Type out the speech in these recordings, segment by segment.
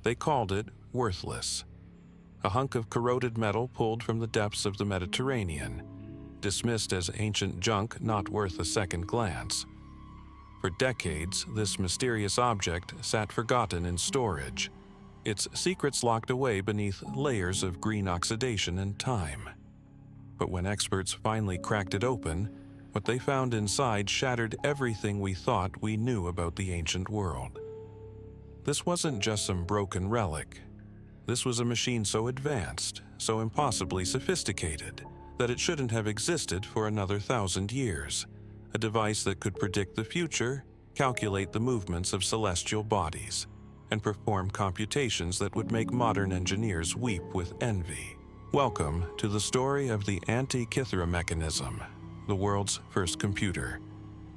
They called it worthless. A hunk of corroded metal pulled from the depths of the Mediterranean, dismissed as ancient junk not worth a second glance. For decades, this mysterious object sat forgotten in storage, its secrets locked away beneath layers of green oxidation and time. But when experts finally cracked it open, what they found inside shattered everything we thought we knew about the ancient world. This wasn't just some broken relic. This was a machine so advanced, so impossibly sophisticated, that it shouldn't have existed for another 1,000 years. A device that could predict the future, calculate the movements of celestial bodies, and perform computations that would make modern engineers weep with envy. Welcome to the story of the Antikythera Mechanism, the world's first computer,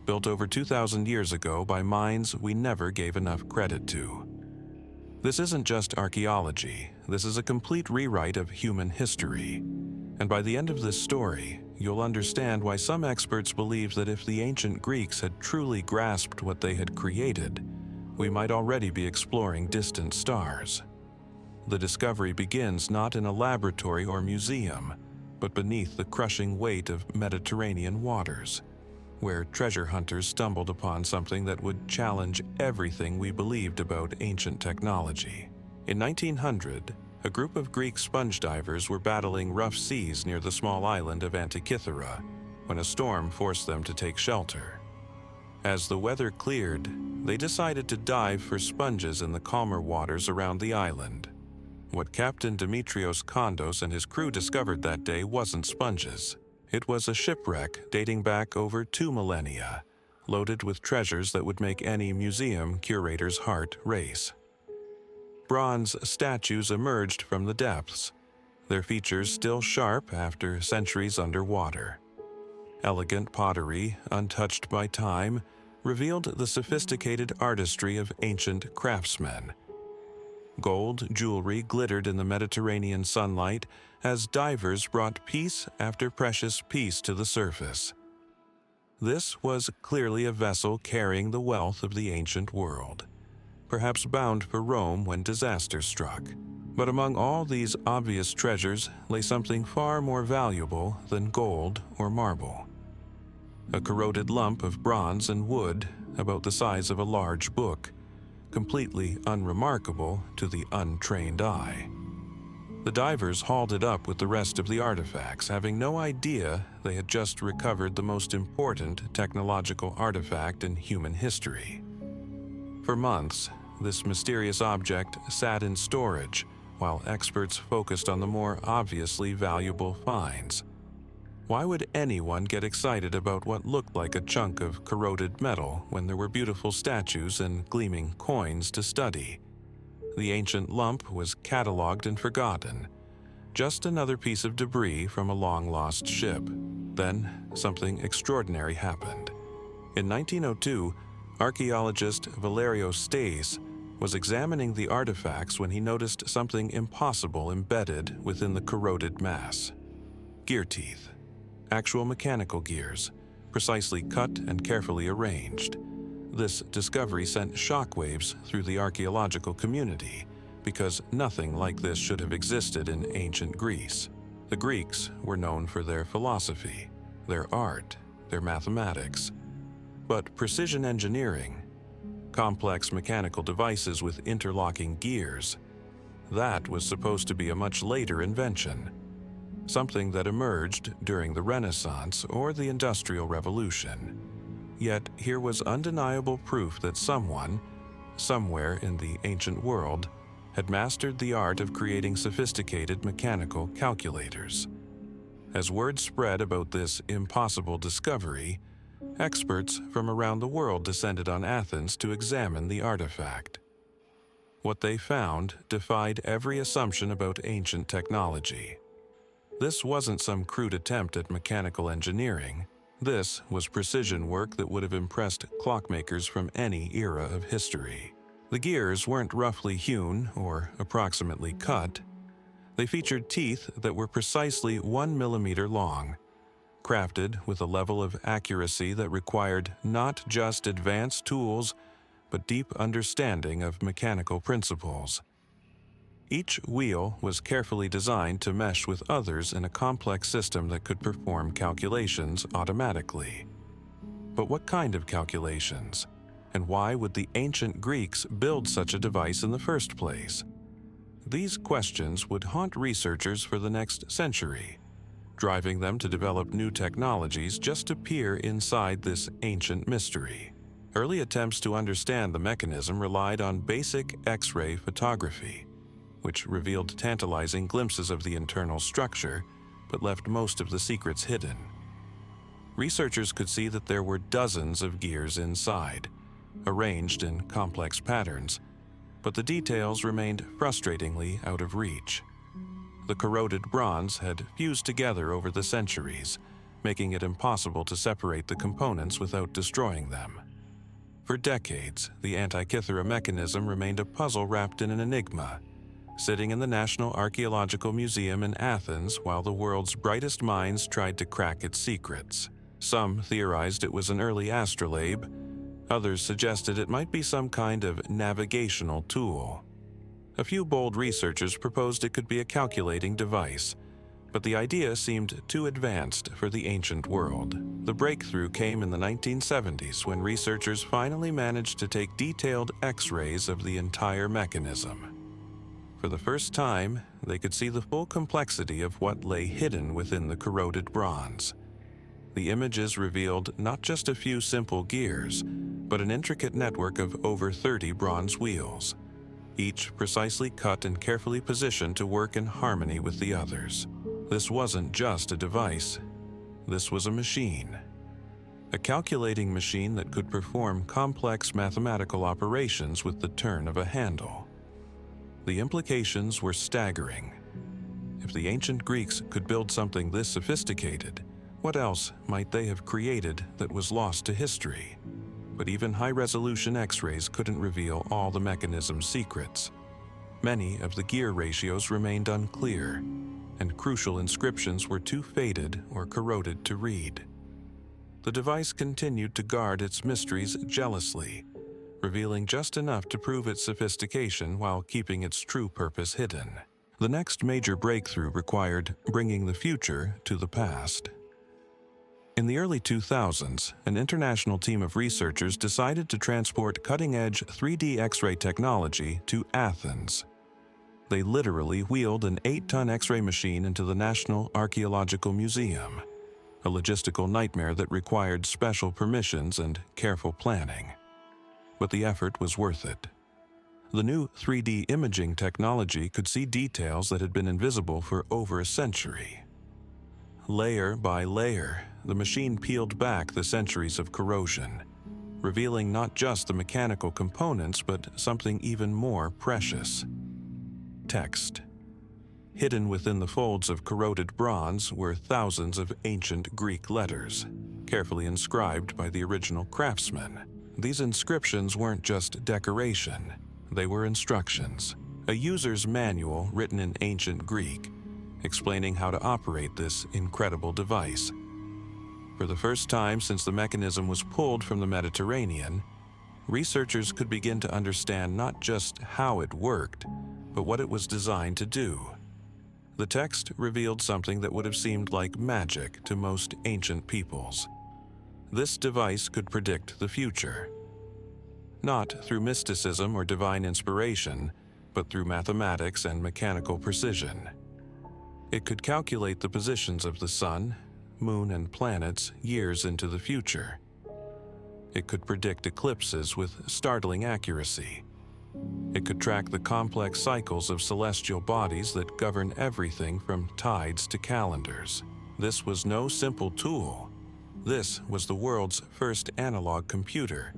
built over 2,000 years ago by minds we never gave enough credit to. This isn't just archaeology, this is a complete rewrite of human history. And by the end of this story, you'll understand why some experts believe that if the ancient Greeks had truly grasped what they had created, we might already be exploring distant stars. The discovery begins not in a laboratory or museum, but beneath the crushing weight of Mediterranean waters, where treasure hunters stumbled upon something that would challenge everything we believed about ancient technology. In 1900, a group of Greek sponge divers were battling rough seas near the small island of Antikythera when a storm forced them to take shelter. As the weather cleared, they decided to dive for sponges in the calmer waters around the island. What Captain Dimitrios Kondos and his crew discovered that day wasn't sponges. It was a shipwreck dating back over 2 millennia, loaded with treasures that would make any museum curator's heart race. Bronze statues emerged from the depths, their features still sharp after centuries underwater. Elegant pottery, untouched by time, revealed the sophisticated artistry of ancient craftsmen. Gold jewelry glittered in the Mediterranean sunlight as divers brought piece after precious piece to the surface. This was clearly a vessel carrying the wealth of the ancient world, perhaps bound for Rome when disaster struck. But among all these obvious treasures lay something far more valuable than gold or marble. A corroded lump of bronze and wood about the size of a large book, completely unremarkable to the untrained eye. The divers hauled it up with the rest of the artifacts, having no idea they had just recovered the most important technological artifact in human history. For months, this mysterious object sat in storage while experts focused on the more obviously valuable finds. Why would anyone get excited about what looked like a chunk of corroded metal when there were beautiful statues and gleaming coins to study? The ancient lump was catalogued and forgotten, just another piece of debris from a long-lost ship. Then, something extraordinary happened. In 1902, archaeologist Valerio Stais was examining the artifacts when he noticed something impossible embedded within the corroded mass. Gear teeth. Actual mechanical gears, precisely cut and carefully arranged. This discovery sent shockwaves through the archaeological community because nothing like this should have existed in ancient Greece. The Greeks were known for their philosophy, their art, their mathematics. But precision engineering, complex mechanical devices with interlocking gears, that was supposed to be a much later invention. Something that emerged during the Renaissance or the Industrial Revolution. Yet here was undeniable proof that someone, somewhere in the ancient world, had mastered the art of creating sophisticated mechanical calculators. As word spread about this impossible discovery, experts from around the world descended on Athens to examine the artifact. What they found defied every assumption about ancient technology. This wasn't some crude attempt at mechanical engineering. This was precision work that would have impressed clockmakers from any era of history. The gears weren't roughly hewn or approximately cut. They featured teeth that were precisely 1 millimeter long, crafted with a level of accuracy that required not just advanced tools, but deep understanding of mechanical principles. Each wheel was carefully designed to mesh with others in a complex system that could perform calculations automatically. But what kind of calculations? And why would the ancient Greeks build such a device in the first place? These questions would haunt researchers for the next century, driving them to develop new technologies just to peer inside this ancient mystery. Early attempts to understand the mechanism relied on basic X-ray photography, which revealed tantalizing glimpses of the internal structure, but left most of the secrets hidden. Researchers could see that there were dozens of gears inside, arranged in complex patterns, but the details remained frustratingly out of reach. The corroded bronze had fused together over the centuries, making it impossible to separate the components without destroying them. For decades, the Antikythera Mechanism remained a puzzle wrapped in an enigma, sitting in the National Archaeological Museum in Athens while the world's brightest minds tried to crack its secrets. Some theorized it was an early astrolabe. Others suggested it might be some kind of navigational tool. A few bold researchers proposed it could be a calculating device, but the idea seemed too advanced for the ancient world. The breakthrough came in the 1970s when researchers finally managed to take detailed X-rays of the entire mechanism. For the first time, they could see the full complexity of what lay hidden within the corroded bronze. The images revealed not just a few simple gears, but an intricate network of over 30 bronze wheels, each precisely cut and carefully positioned to work in harmony with the others. This wasn't just a device. This was a machine. A calculating machine that could perform complex mathematical operations with the turn of a handle. The implications were staggering. If the ancient Greeks could build something this sophisticated, what else might they have created that was lost to history? But even high-resolution X-rays couldn't reveal all the mechanism's secrets. Many of the gear ratios remained unclear, and crucial inscriptions were too faded or corroded to read. The device continued to guard its mysteries jealously, revealing just enough to prove its sophistication while keeping its true purpose hidden. The next major breakthrough required bringing the future to the past. In the early 2000s, an international team of researchers decided to transport cutting-edge 3D X-ray technology to Athens. They literally wheeled an 8-ton X-ray machine into the National Archaeological Museum, a logistical nightmare that required special permissions and careful planning. But the effort was worth it. The new 3D imaging technology could see details that had been invisible for over a century. Layer by layer, the machine peeled back the centuries of corrosion, revealing not just the mechanical components but something even more precious: text. Hidden within the folds of corroded bronze were thousands of ancient Greek letters, carefully inscribed by the original craftsmen. These inscriptions weren't just decoration, they were instructions, a user's manual written in ancient Greek, explaining how to operate this incredible device. For the first time since the mechanism was pulled from the Mediterranean, researchers could begin to understand not just how it worked, but what it was designed to do. The text revealed something that would have seemed like magic to most ancient peoples. This device could predict the future. Not through mysticism or divine inspiration, but through mathematics and mechanical precision. It could calculate the positions of the sun, moon, and planets years into the future. It could predict eclipses with startling accuracy. It could track the complex cycles of celestial bodies that govern everything from tides to calendars. This was no simple tool. This was the world's first analog computer,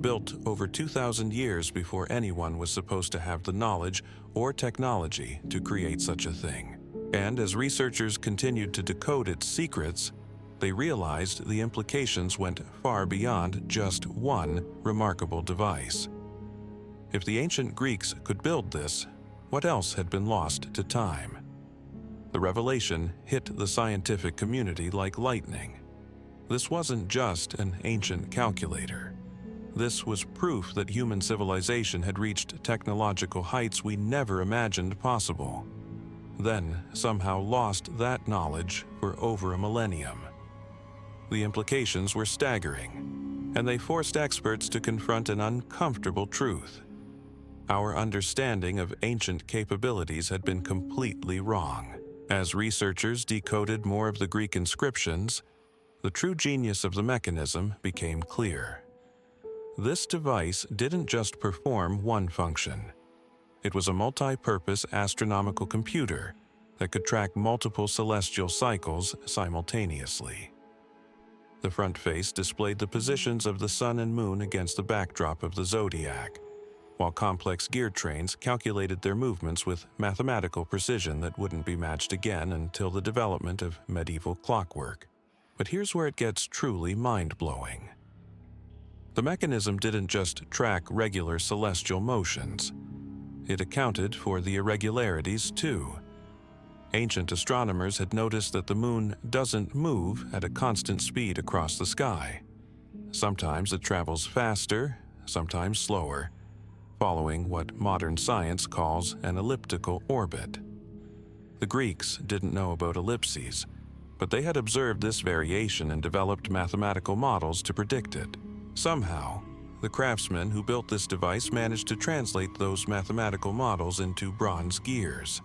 built over 2,000 years before anyone was supposed to have the knowledge or technology to create such a thing. And as researchers continued to decode its secrets, they realized the implications went far beyond just one remarkable device. If the ancient Greeks could build this, what else had been lost to time? The revelation hit the scientific community like lightning. This wasn't just an ancient calculator. This was proof that human civilization had reached technological heights we never imagined possible, then somehow lost that knowledge for over a millennium. The implications were staggering, and they forced experts to confront an uncomfortable truth. Our understanding of ancient capabilities had been completely wrong. As researchers decoded more of the Greek inscriptions, the true genius of the mechanism became clear. This device didn't just perform one function. It was a multi-purpose astronomical computer that could track multiple celestial cycles simultaneously. The front face displayed the positions of the sun and moon against the backdrop of the zodiac, while complex gear trains calculated their movements with mathematical precision that wouldn't be matched again until the development of medieval clockwork. But here's where it gets truly mind-blowing. The mechanism didn't just track regular celestial motions. It accounted for the irregularities too. Ancient astronomers had noticed that the moon doesn't move at a constant speed across the sky. Sometimes it travels faster, sometimes slower, following what modern science calls an elliptical orbit. The Greeks didn't know about ellipses, but they had observed this variation and developed mathematical models to predict it. Somehow, the craftsmen who built this device managed to translate those mathematical models into bronze gears.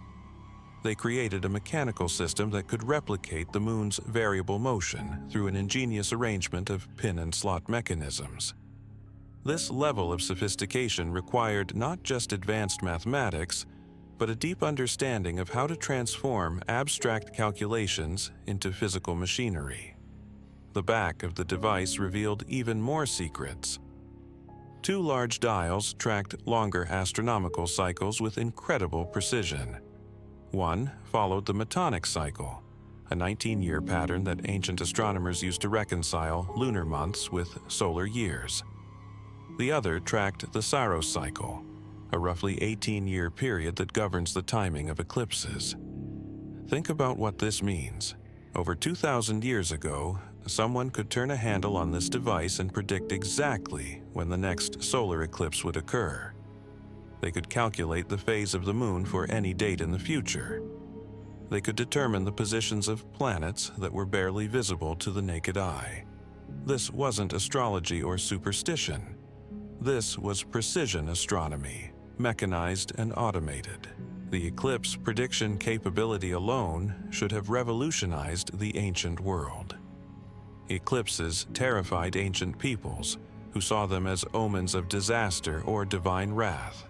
They created a mechanical system that could replicate the moon's variable motion through an ingenious arrangement of pin and slot mechanisms. This level of sophistication required not just advanced mathematics, but a deep understanding of how to transform abstract calculations into physical machinery. The back of the device revealed even more secrets. Two large dials tracked longer astronomical cycles with incredible precision. One followed the Metonic cycle, a 19-year pattern that ancient astronomers used to reconcile lunar months with solar years. The other tracked the Saros cycle, a roughly 18-year period that governs the timing of eclipses. Think about what this means. Over 2,000 years ago, someone could turn a handle on this device and predict exactly when the next solar eclipse would occur. They could calculate the phase of the moon for any date in the future. They could determine the positions of planets that were barely visible to the naked eye. This wasn't astrology or superstition. This was precision astronomy, mechanized and automated. The eclipse prediction capability alone should have revolutionized the ancient world. Eclipses terrified ancient peoples, who saw them as omens of disaster or divine wrath.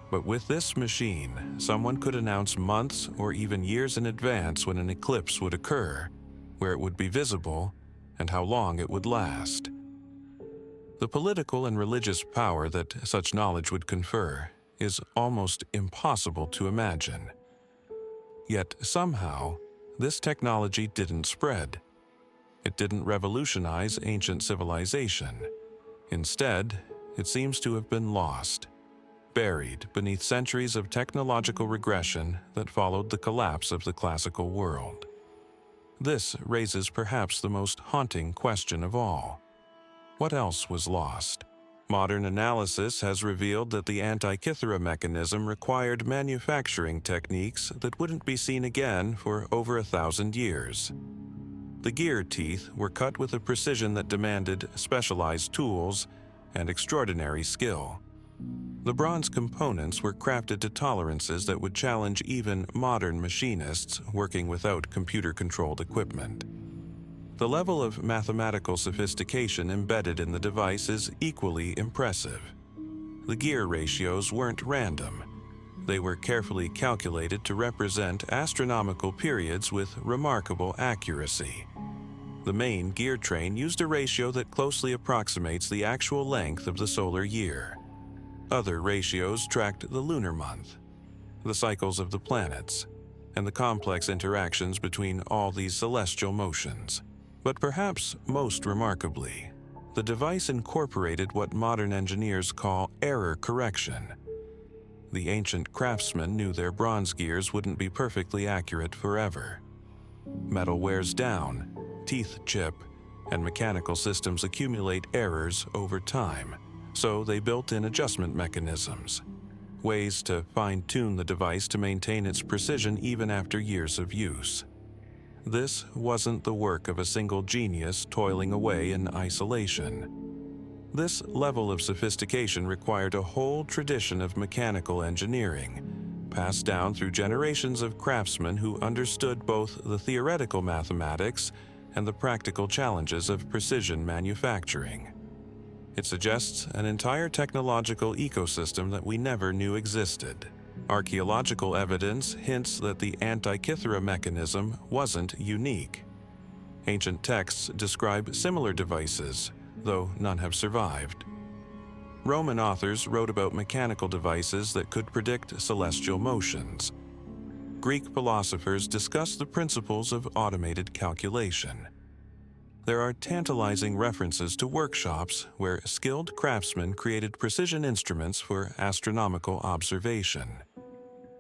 But with this machine, someone could announce months or even years in advance when an eclipse would occur, where it would be visible, and how long it would last. The political and religious power that such knowledge would confer is almost impossible to imagine. Yet somehow, this technology didn't spread. It didn't revolutionize ancient civilization. Instead, it seems to have been lost, buried beneath centuries of technological regression that followed the collapse of the classical world. This raises perhaps the most haunting question of all. What else was lost? Modern analysis has revealed that the Antikythera mechanism required manufacturing techniques that wouldn't be seen again for over 1,000 years. The gear teeth were cut with a precision that demanded specialized tools and extraordinary skill. The bronze components were crafted to tolerances that would challenge even modern machinists working without computer-controlled equipment. The level of mathematical sophistication embedded in the device is equally impressive. The gear ratios weren't random. They were carefully calculated to represent astronomical periods with remarkable accuracy. The main gear train used a ratio that closely approximates the actual length of the solar year. Other ratios tracked the lunar month, the cycles of the planets, and the complex interactions between all these celestial motions. But perhaps most remarkably, the device incorporated what modern engineers call error correction. The ancient craftsmen knew their bronze gears wouldn't be perfectly accurate forever. Metal wears down, teeth chip, and mechanical systems accumulate errors over time, so they built in adjustment mechanisms, ways to fine-tune the device to maintain its precision even after years of use. This wasn't the work of a single genius toiling away in isolation. This level of sophistication required a whole tradition of mechanical engineering, passed down through generations of craftsmen who understood both the theoretical mathematics and the practical challenges of precision manufacturing. It suggests an entire technological ecosystem that we never knew existed. Archaeological evidence hints that the Antikythera mechanism wasn't unique. Ancient texts describe similar devices, though none have survived. Roman authors wrote about mechanical devices that could predict celestial motions. Greek philosophers discussed the principles of automated calculation. There are tantalizing references to workshops where skilled craftsmen created precision instruments for astronomical observation.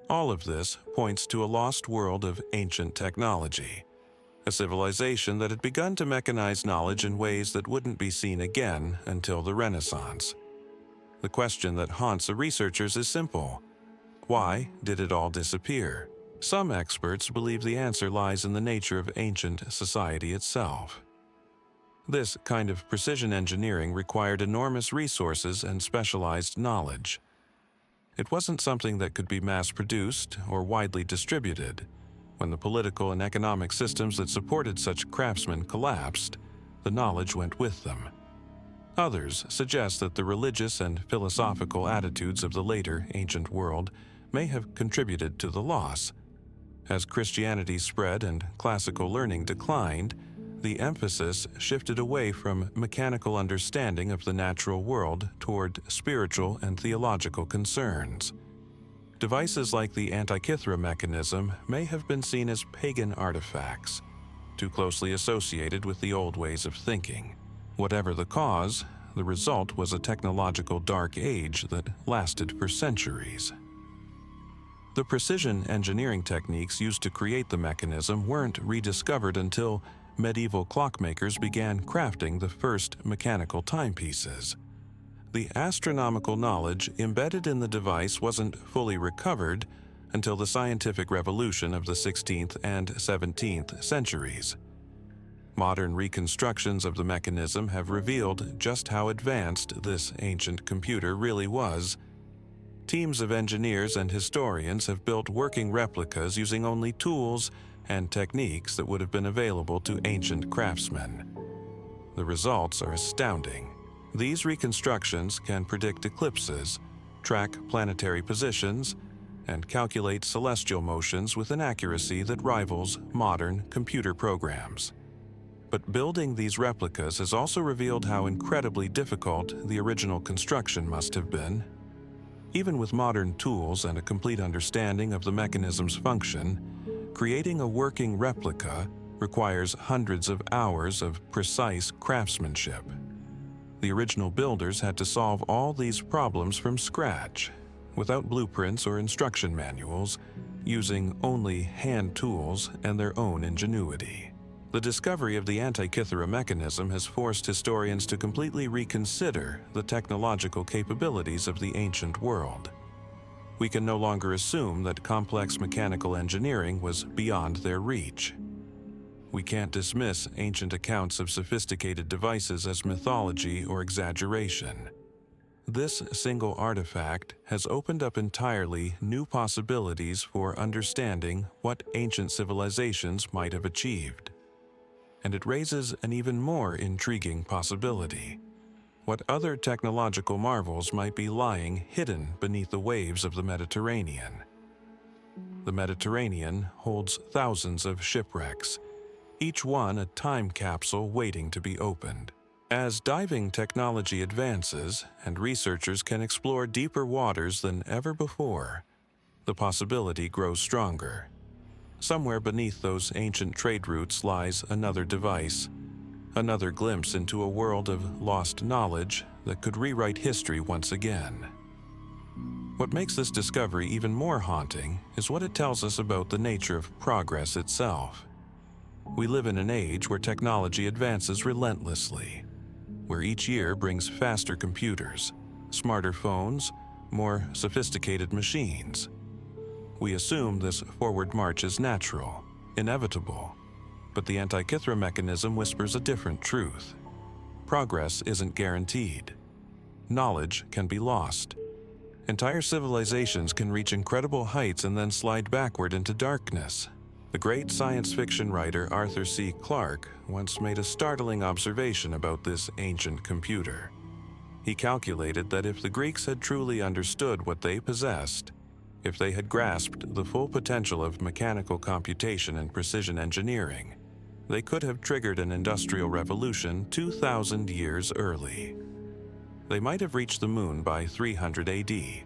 All of this points to a lost world of ancient technology, a civilization that had begun to mechanize knowledge in ways that wouldn't be seen again until the Renaissance. The question that haunts the researchers is simple: why did it all disappear? Some experts believe the answer lies in the nature of ancient society itself. This kind of precision engineering required enormous resources and specialized knowledge. It wasn't something that could be mass-produced or widely distributed. When the political and economic systems that supported such craftsmen collapsed, the knowledge went with them. Others suggest that the religious and philosophical attitudes of the later ancient world may have contributed to the loss. As Christianity spread and classical learning declined, the emphasis shifted away from mechanical understanding of the natural world toward spiritual and theological concerns. Devices like the Antikythera mechanism may have been seen as pagan artifacts, too closely associated with the old ways of thinking. Whatever the cause, the result was a technological dark age that lasted for centuries. The precision engineering techniques used to create the mechanism weren't rediscovered until medieval clockmakers began crafting the first mechanical timepieces. The astronomical knowledge embedded in the device wasn't fully recovered until the scientific revolution of the 16th and 17th centuries. Modern reconstructions of the mechanism have revealed just how advanced this ancient computer really was. Teams of engineers and historians have built working replicas using only tools and techniques that would have been available to ancient craftsmen. The results are astounding. These reconstructions can predict eclipses, track planetary positions, and calculate celestial motions with an accuracy that rivals modern computer programs. But building these replicas has also revealed how incredibly difficult the original construction must have been. Even with modern tools and a complete understanding of the mechanism's function, creating a working replica requires hundreds of hours of precise craftsmanship. The original builders had to solve all these problems from scratch, without blueprints or instruction manuals, using only hand tools and their own ingenuity. The discovery of the Antikythera mechanism has forced historians to completely reconsider the technological capabilities of the ancient world. We can no longer assume that complex mechanical engineering was beyond their reach. We can't dismiss ancient accounts of sophisticated devices as mythology or exaggeration. This single artifact has opened up entirely new possibilities for understanding what ancient civilizations might have achieved. And it raises an even more intriguing possibility. What other technological marvels might be lying hidden beneath the waves of the Mediterranean? The Mediterranean holds thousands of shipwrecks, each one a time capsule waiting to be opened. As diving technology advances and researchers can explore deeper waters than ever before, the possibility grows stronger. Somewhere beneath those ancient trade routes lies another device, another glimpse into a world of lost knowledge that could rewrite history once again. What makes this discovery even more haunting is what it tells us about the nature of progress itself. We live in an age where technology advances relentlessly, where each year brings faster computers, smarter phones, more sophisticated machines. We assume this forward march is natural, inevitable, but the Antikythera Mechanism whispers a different truth. Progress isn't guaranteed. Knowledge can be lost. Entire civilizations can reach incredible heights and then slide backward into darkness. The great science fiction writer Arthur C. Clarke once made a startling observation about this ancient computer. He calculated that if the Greeks had truly understood what they possessed, if they had grasped the full potential of mechanical computation and precision engineering, they could have triggered an industrial revolution 2,000 years early. They might have reached the moon by 300 AD.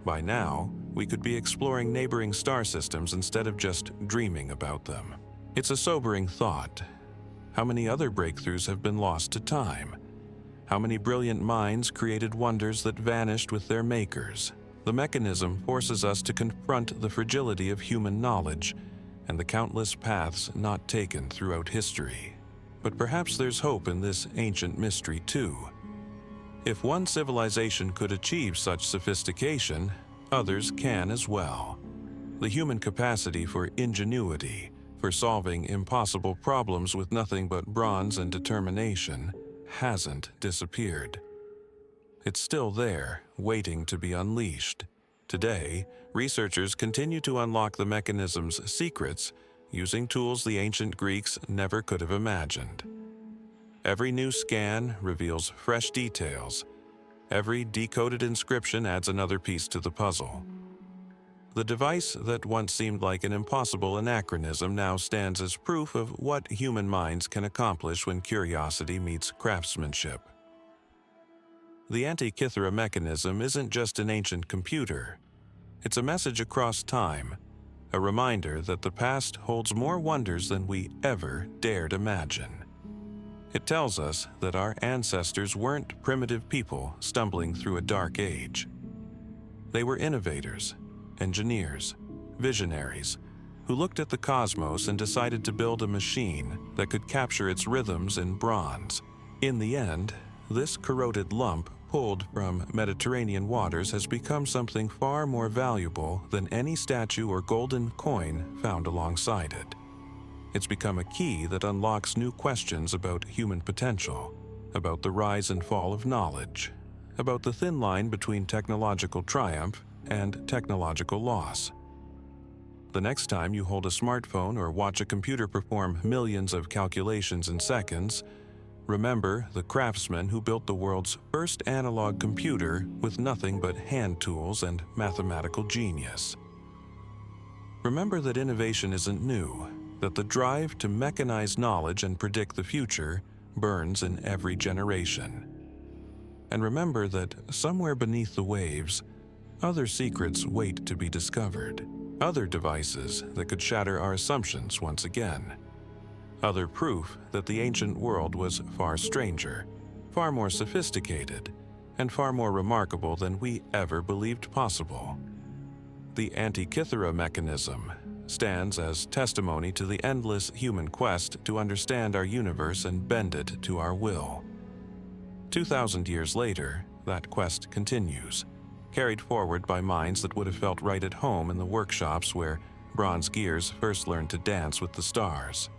By now, we could be exploring neighboring star systems instead of just dreaming about them. It's a sobering thought. How many other breakthroughs have been lost to time? How many brilliant minds created wonders that vanished with their makers? The mechanism forces us to confront the fragility of human knowledge and the countless paths not taken throughout history. But perhaps there's hope in this ancient mystery too. If one civilization could achieve such sophistication, others can as well. The human capacity for ingenuity, for solving impossible problems with nothing but bronze and determination, hasn't disappeared. It's still there, waiting to be unleashed. Today, researchers continue to unlock the mechanism's secrets using tools the ancient Greeks never could have imagined. Every new scan reveals fresh details. Every decoded inscription adds another piece to the puzzle. The device that once seemed like an impossible anachronism now stands as proof of what human minds can accomplish when curiosity meets craftsmanship. The Antikythera Mechanism isn't just an ancient computer. It's a message across time, a reminder that the past holds more wonders than we ever dared imagine. It tells us that our ancestors weren't primitive people stumbling through a dark age. They were innovators, engineers, visionaries, who looked at the cosmos and decided to build a machine that could capture its rhythms in bronze. In the end, this corroded lump pulled from Mediterranean waters has become something far more valuable than any statue or golden coin found alongside it. It's become a key that unlocks new questions about human potential, about the rise and fall of knowledge, about the thin line between technological triumph and technological loss. The next time you hold a smartphone or watch a computer perform millions of calculations in seconds, remember the craftsman who built the world's first analog computer with nothing but hand tools and mathematical genius. Remember that innovation isn't new, that the drive to mechanize knowledge and predict the future burns in every generation. And remember that somewhere beneath the waves, other secrets wait to be discovered, other devices that could shatter our assumptions once again. Other proof that the ancient world was far stranger, far more sophisticated, and far more remarkable than we ever believed possible. The Antikythera Mechanism stands as testimony to the endless human quest to understand our universe and bend it to our will. 2,000 years later, that quest continues, carried forward by minds that would have felt right at home in the workshops where bronze gears first learned to dance with the stars.